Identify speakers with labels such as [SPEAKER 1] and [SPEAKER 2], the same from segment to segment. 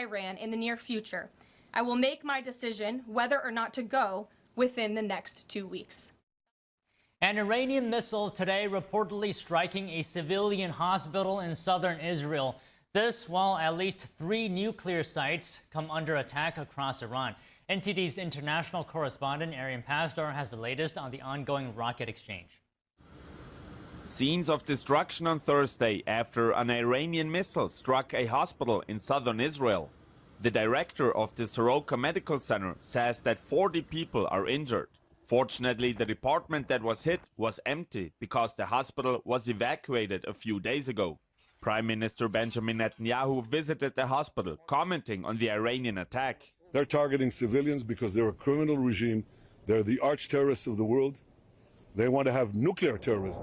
[SPEAKER 1] Iran in the near future. I will make my decision whether or not to go within the next 2 weeks.
[SPEAKER 2] An Iranian missile today reportedly striking a civilian hospital in southern Israel. This while at least 3 nuclear sites come under attack across Iran. NTD's international correspondent Arian Pastor has the latest on the ongoing rocket exchange.
[SPEAKER 3] Scenes of destruction on Thursday after an Iranian missile struck a hospital in southern Israel. The director of the Soroka Medical Center says that 40 people are injured. Fortunately, the department that was hit was empty because the hospital was evacuated a few days ago. Prime Minister Benjamin Netanyahu visited the hospital, commenting on the Iranian attack.
[SPEAKER 4] They're targeting civilians because they're a criminal regime. They're the arch terrorists of the world. They want to have nuclear terrorism.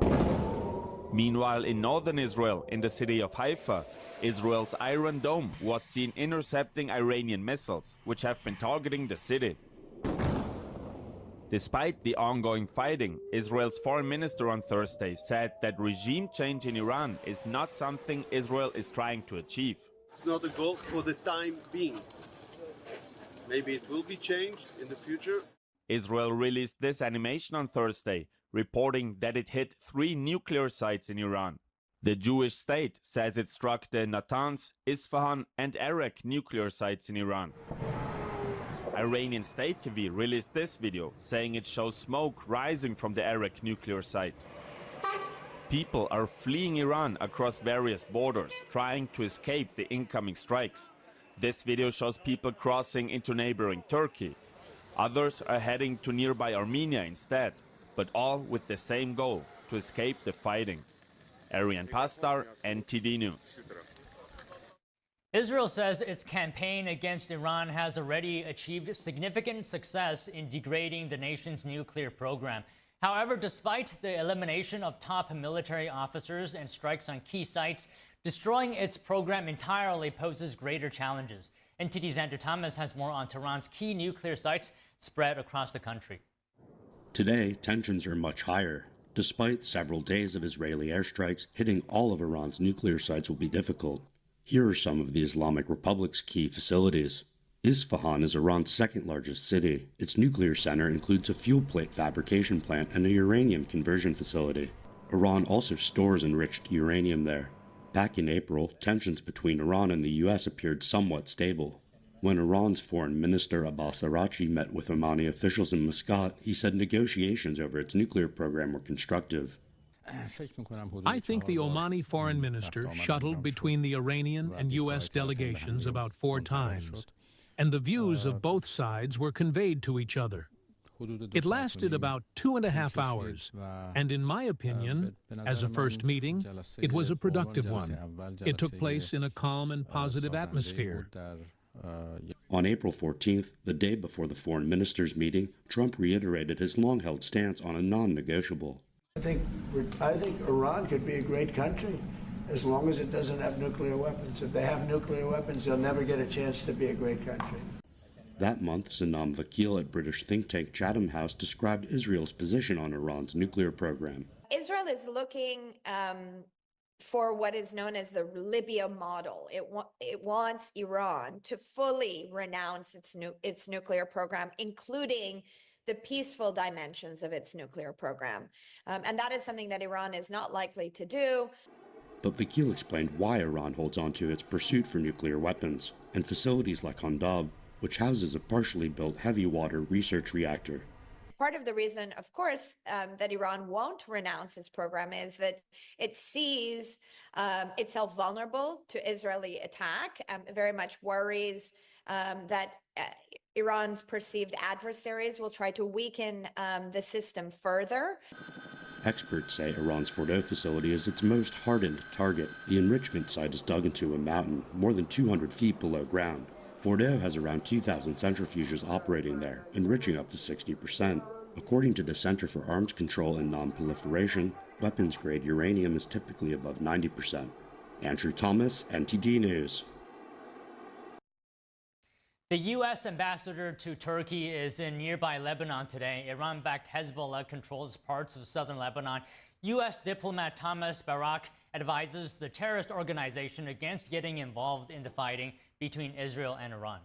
[SPEAKER 3] Meanwhile, in northern Israel, in the city of Haifa, Israel's Iron Dome was seen intercepting Iranian missiles, which have been targeting the city. Despite the ongoing fighting, Israel's foreign minister on Thursday said that regime change in Iran is not something Israel is trying to achieve.
[SPEAKER 5] It's not a goal for the time being. Maybe it will be changed in the future.
[SPEAKER 3] Israel released this animation on Thursday, reporting that it hit 3 nuclear sites in Iran. The Jewish state says it struck the Natanz, Isfahan and Arak nuclear sites in Iran. Iranian state TV released this video, saying it shows smoke rising from the Arak nuclear site. People are fleeing Iran across various borders, trying to escape the incoming strikes. This video shows people crossing into neighboring Turkey. Others are heading to nearby Armenia instead, but all with the same goal, to escape the fighting. Arian Pastar, NTD News.
[SPEAKER 2] Israel says its campaign against Iran has already achieved significant success in degrading the nation's nuclear program. However, despite the elimination of top military officers and strikes on key sites, destroying its program entirely poses greater challenges. NTD's Andrew Thomas has more on Tehran's key nuclear sites spread across the country.
[SPEAKER 6] Today, tensions are much higher. Despite several days of Israeli airstrikes, hitting all of Iran's nuclear sites will be difficult. Here are some of the Islamic Republic's key facilities. Isfahan is Iran's second largest city. Its nuclear center includes a fuel plate fabrication plant and a uranium conversion facility. Iran also stores enriched uranium there. Back in April, tensions between Iran and the U.S. appeared somewhat stable. When Iran's foreign minister Abbas Araghchi met with Omani officials in Muscat, he said negotiations over its nuclear program were constructive.
[SPEAKER 7] I think the Omani foreign minister shuttled between the Iranian and U.S. delegations about 4 times, and the views of both sides were conveyed to each other. It lasted about 2.5 hours, and in my opinion, as a first meeting, it was a productive one. It took place in a calm and positive atmosphere.
[SPEAKER 6] On April 14th, the day before the foreign ministers' meeting, Trump reiterated his long-held stance on a non-negotiable.
[SPEAKER 8] I think Iran could be a great country as long as it doesn't have nuclear weapons. If they have nuclear weapons, they'll never get a chance to be a great country.
[SPEAKER 6] That month, Sanam Vakil at British think tank Chatham House described Israel's position on Iran's nuclear program.
[SPEAKER 9] Israel is looking for what is known as the Libya model. It wants Iran to fully renounce its nuclear program, including the peaceful dimensions of its nuclear program. And that is something that Iran is not likely to do.
[SPEAKER 6] But Vakil explained why Iran holds on to its pursuit for nuclear weapons and facilities like Handab, which houses a partially built heavy water research reactor.
[SPEAKER 9] Part of the reason, of course, that Iran won't renounce its program is that it sees itself vulnerable to Israeli attack, very much worries that Iran's perceived adversaries will try to weaken the system further.
[SPEAKER 6] Experts say Iran's Fordow facility is its most hardened target. The enrichment site is dug into a mountain, more than 200 feet below ground. Fordow has around 2,000 centrifuges operating there, enriching up to 60%. According to the Center for Arms Control and Non-Proliferation, weapons-grade uranium is typically above 90%. Andrew Thomas, NTD News.
[SPEAKER 2] The U.S. ambassador to Turkey is in nearby Lebanon today. Iran-backed Hezbollah controls parts of southern Lebanon. U.S. diplomat Thomas Barak advises the terrorist organization against getting involved in the fighting between Israel and Iran.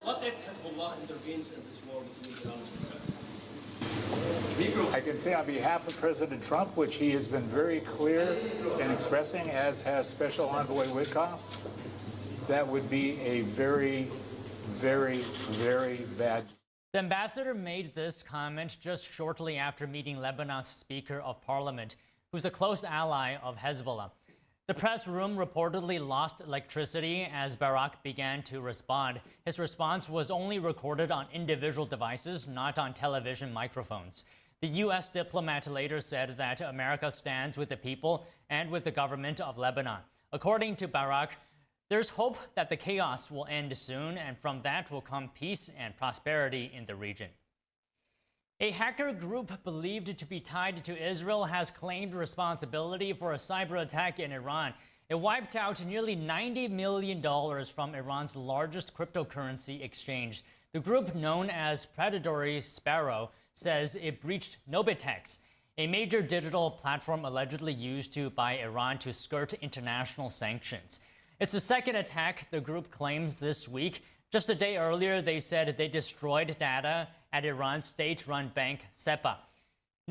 [SPEAKER 10] What if Hezbollah intervenes in this war between Iran and Israel?
[SPEAKER 11] I can say on behalf of President Trump, which he has been very clear in expressing, as has Special Envoy Witkoff, that would be a very, very, very bad.
[SPEAKER 2] The ambassador made this comment just shortly after meeting Lebanon's Speaker of Parliament, who's a close ally of Hezbollah. The press room reportedly lost electricity as Barak began to respond. His response was only recorded on individual devices, not on television microphones. The U.S. diplomat later said that America stands with the people and with the government of Lebanon. According to Barak, there's hope that the chaos will end soon, and from that will come peace and prosperity in the region. A hacker group believed to be tied to Israel has claimed responsibility for a cyber attack in Iran. It wiped out nearly $90 million from Iran's largest cryptocurrency exchange. The group, known as Predatory Sparrow, says it breached Nobitex, a major digital platform allegedly used by Iran to skirt international sanctions. It's the second attack the group claims this week. Just a day earlier, they said they destroyed data at Iran's state-run bank, SEPA.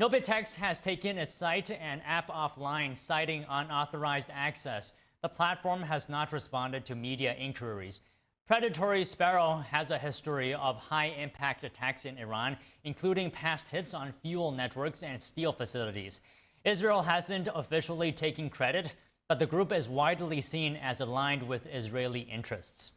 [SPEAKER 2] Nobitex has taken its site and app offline, citing unauthorized access. The platform has not responded to media inquiries. Predatory Sparrow has a history of high-impact attacks in Iran, including past hits on fuel networks and steel facilities. Israel hasn't officially taken credit, but the group is widely seen as aligned with Israeli interests.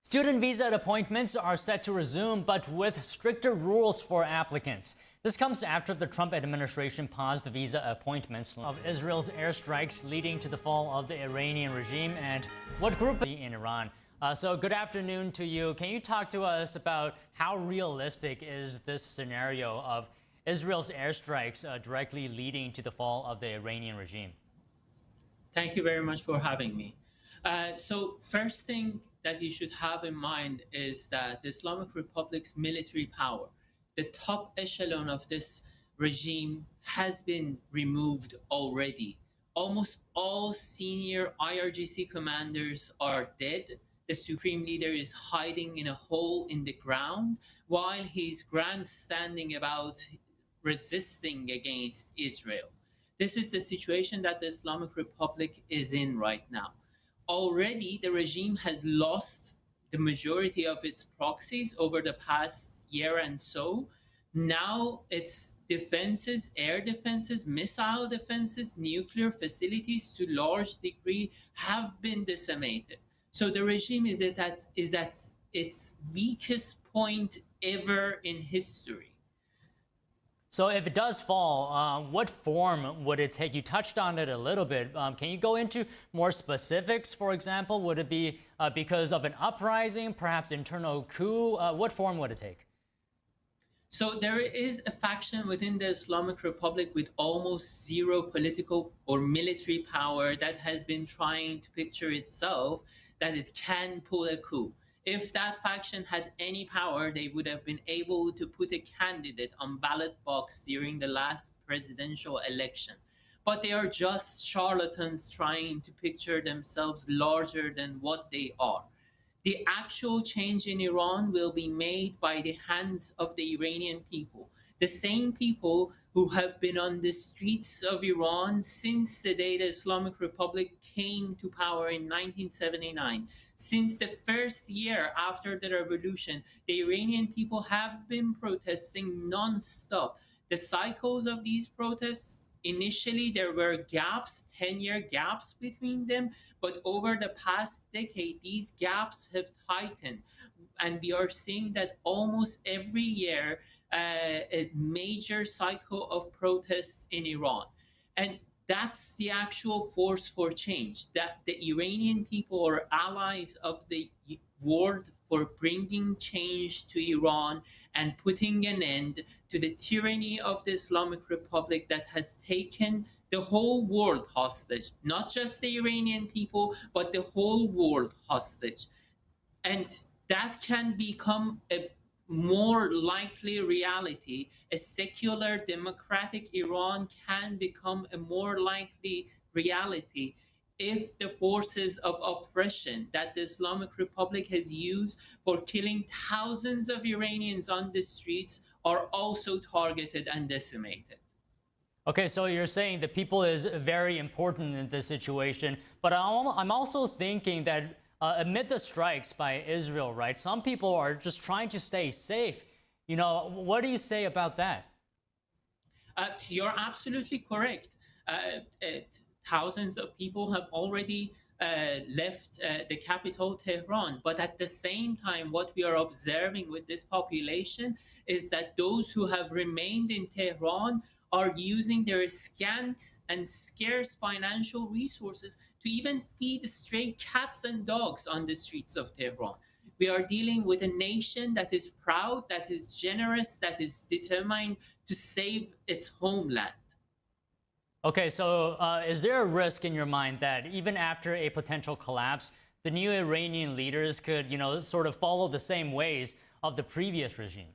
[SPEAKER 2] Student visa appointments are set to resume, but with stricter rules for applicants. This comes after the Trump administration paused visa appointments of Israel's airstrikes, leading to the fall of the Iranian regime and what group in Iran. So good afternoon to you. Can you talk to us about how realistic is this scenario of Israel's airstrikes directly leading to the fall of the Iranian regime?
[SPEAKER 12] Thank you very much for having me. So first thing that you should have in mind is that the Islamic Republic's military power, the top echelon of this regime, has been removed already. Almost all senior IRGC commanders are dead. The supreme leader is hiding in a hole in the ground while he's grandstanding about resisting against Israel. This is the situation that the Islamic Republic is in right now. Already, the regime had lost the majority of its proxies over the past year and so. Now its defenses, air defenses, missile defenses, nuclear facilities to large degree have been decimated. So the regime is at its weakest point ever in history.
[SPEAKER 2] So if it does fall, what form would it take? You touched on it a little bit. Can you go into more specifics? For example, would it be because of an uprising, perhaps internal coup? What form would it take?
[SPEAKER 12] So there is a faction within the Islamic Republic with almost zero political or military power that has been trying to picture itself that it can pull a coup. If that faction had any power, they would have been able to put a candidate on ballot box during the last presidential election. But they are just charlatans trying to picture themselves larger than what they are. The actual change in Iran will be made by the hands of the Iranian people, the same people who have been on the streets of Iran since the day the Islamic Republic came to power in 1979. Since the first year after the revolution, the Iranian people have been protesting non-stop. The cycles of these protests, initially there were gaps, 10-year gaps between them, but over the past decade, these gaps have tightened. And we are seeing that almost every year, a major cycle of protests in Iran. And that's the actual force for change, that the Iranian people are allies of the world for bringing change to Iran and putting an end to the tyranny of the Islamic Republic that has taken the whole world hostage, not just the Iranian people, but the whole world hostage. And that can become a more likely reality. A secular democratic Iran can become a more likely reality if the forces of oppression that the Islamic Republic has used for killing thousands of Iranians on the streets are also targeted and decimated.
[SPEAKER 2] Okay, so you're saying the people is very important in this situation, but I'm also thinking that amid the strikes by Israel, right, some people are just trying to stay safe. You know, what do you say about that?
[SPEAKER 12] You're absolutely correct. Thousands of people have already left the capital, Tehran. But at the same time, what we are observing with this population is that those who have remained in Tehran are using their scant and scarce financial resources to even feed stray cats and dogs on the streets of Tehran. We are dealing with a nation that is proud, that is generous, that is determined to save its homeland.
[SPEAKER 2] Okay, so is there a risk in your mind that even after a potential collapse, the new Iranian leaders could, you know, sort of follow the same ways of the previous regime?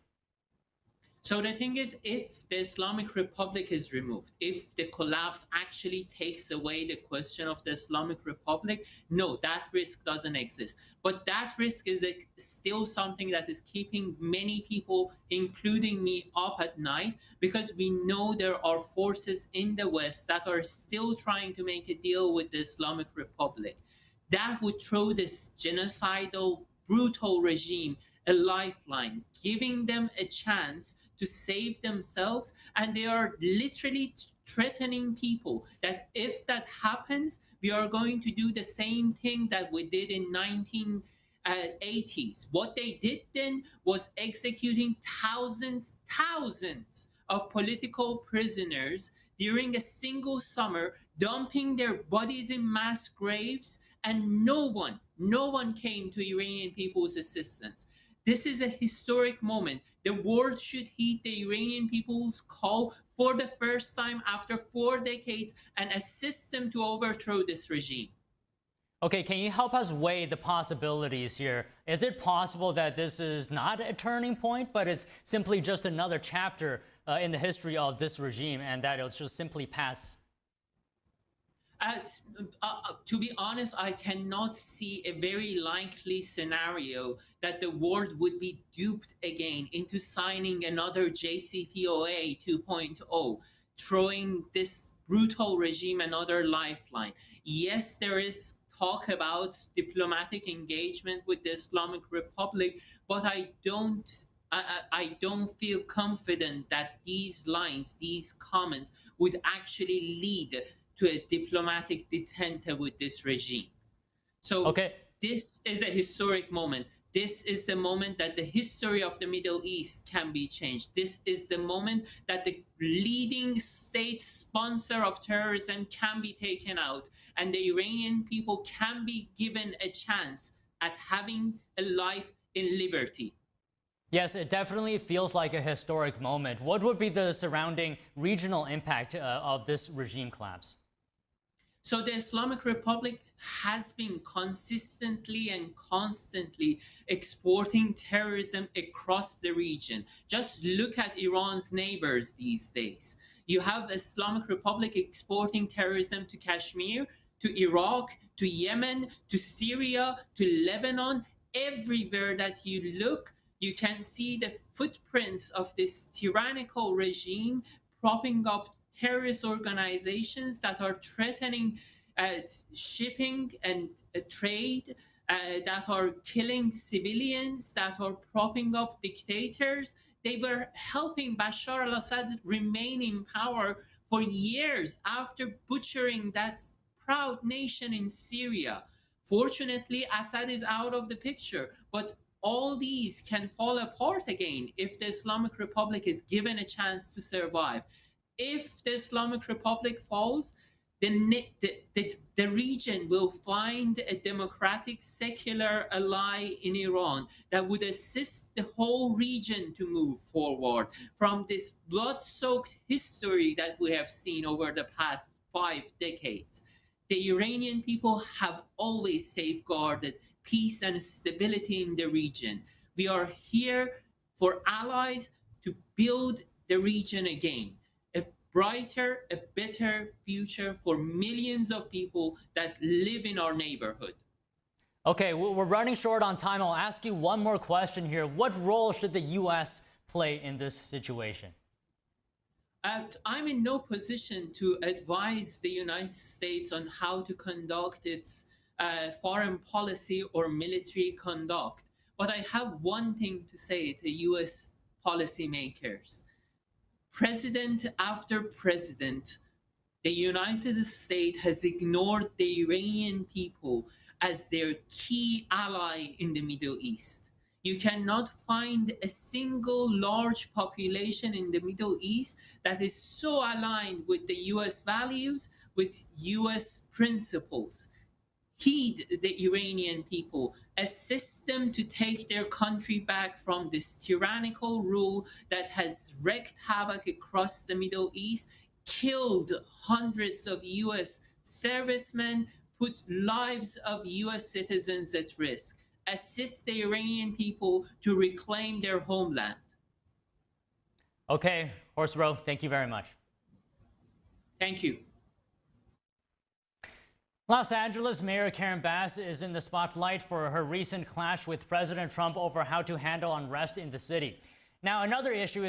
[SPEAKER 12] So the thing is, if the Islamic Republic is removed, if the collapse actually takes away the question of the Islamic Republic, no, that risk doesn't exist. But that risk is still something that is keeping many people, including me, up at night, because we know there are forces in the West that are still trying to make a deal with the Islamic Republic. That would throw this genocidal, brutal regime a lifeline, giving them a chance to save themselves, and they are literally threatening people that if that happens, we are going to do the same thing that we did in 1980s. What they did then was executing thousands of political prisoners during a single summer, dumping their bodies in mass graves, and no one came to Iranian people's assistance. This is a historic moment. The world should heed the Iranian people's call for the first time after 4 decades and assist them to overthrow this regime.
[SPEAKER 2] Okay, can you help us weigh the possibilities here? Is it possible that this is not a turning point, but it's simply just another chapter in the history of this regime and that it'll just simply pass?
[SPEAKER 12] To be honest, I cannot see a very likely scenario that the world would be duped again into signing another JCPOA 2.0, throwing this brutal regime another lifeline. Yes, there is talk about diplomatic engagement with the Islamic Republic, but I don't feel confident that these lines, these comments would actually lead to a diplomatic detente with this regime. So This is a historic moment. This is the moment that the history of the Middle East can be changed. This is the moment that the leading state sponsor of terrorism can be taken out, and the Iranian people can be given a chance at having a life in liberty.
[SPEAKER 2] Yes, it definitely feels like a historic moment. What would be the surrounding regional impact of this regime collapse?
[SPEAKER 12] So the Islamic Republic has been consistently and constantly exporting terrorism across the region. Just look at Iran's neighbors these days. You have the Islamic Republic exporting terrorism to Kashmir, to Iraq, to Yemen, to Syria, to Lebanon. Everywhere that you look, you can see the footprints of this tyrannical regime propping up terrorist organizations that are threatening shipping and trade, that are killing civilians, that are propping up dictators. They were helping Bashar al-Assad remain in power for years after butchering that proud nation in Syria. Fortunately, Assad is out of the picture, but all these can fall apart again if the Islamic Republic is given a chance to survive. If the Islamic Republic falls, the region will find a democratic, secular ally in Iran that would assist the whole region to move forward from this blood-soaked history that we have seen over the past 5 decades. The Iranian people have always safeguarded peace and stability in the region. We are here for allies to build the region again. brighter, a better future for millions of people that live in our neighborhood.
[SPEAKER 2] Okay, we're running short on time. I'll ask you one more question here. What role should the U.S. play in this situation?
[SPEAKER 12] I'm in no position to advise the United States on how to conduct its foreign policy or military conduct. But I have one thing to say to U.S. policymakers. President after president, the United States has ignored the Iranian people as their key ally in the Middle East. You cannot find a single large population in the Middle East that is so aligned with the US values, with US principles. Heed the Iranian people, assist them to take their country back from this tyrannical rule that has wreaked havoc across the Middle East, killed hundreds of US servicemen, put lives of US citizens at risk. Assist the Iranian people to reclaim their homeland.
[SPEAKER 2] Okay, Horst Rowe, thank you very much.
[SPEAKER 12] Thank you.
[SPEAKER 2] Los Angeles Mayor Karen Bass is in the spotlight for her recent clash with President Trump over how to handle unrest in the city. Now, another issue is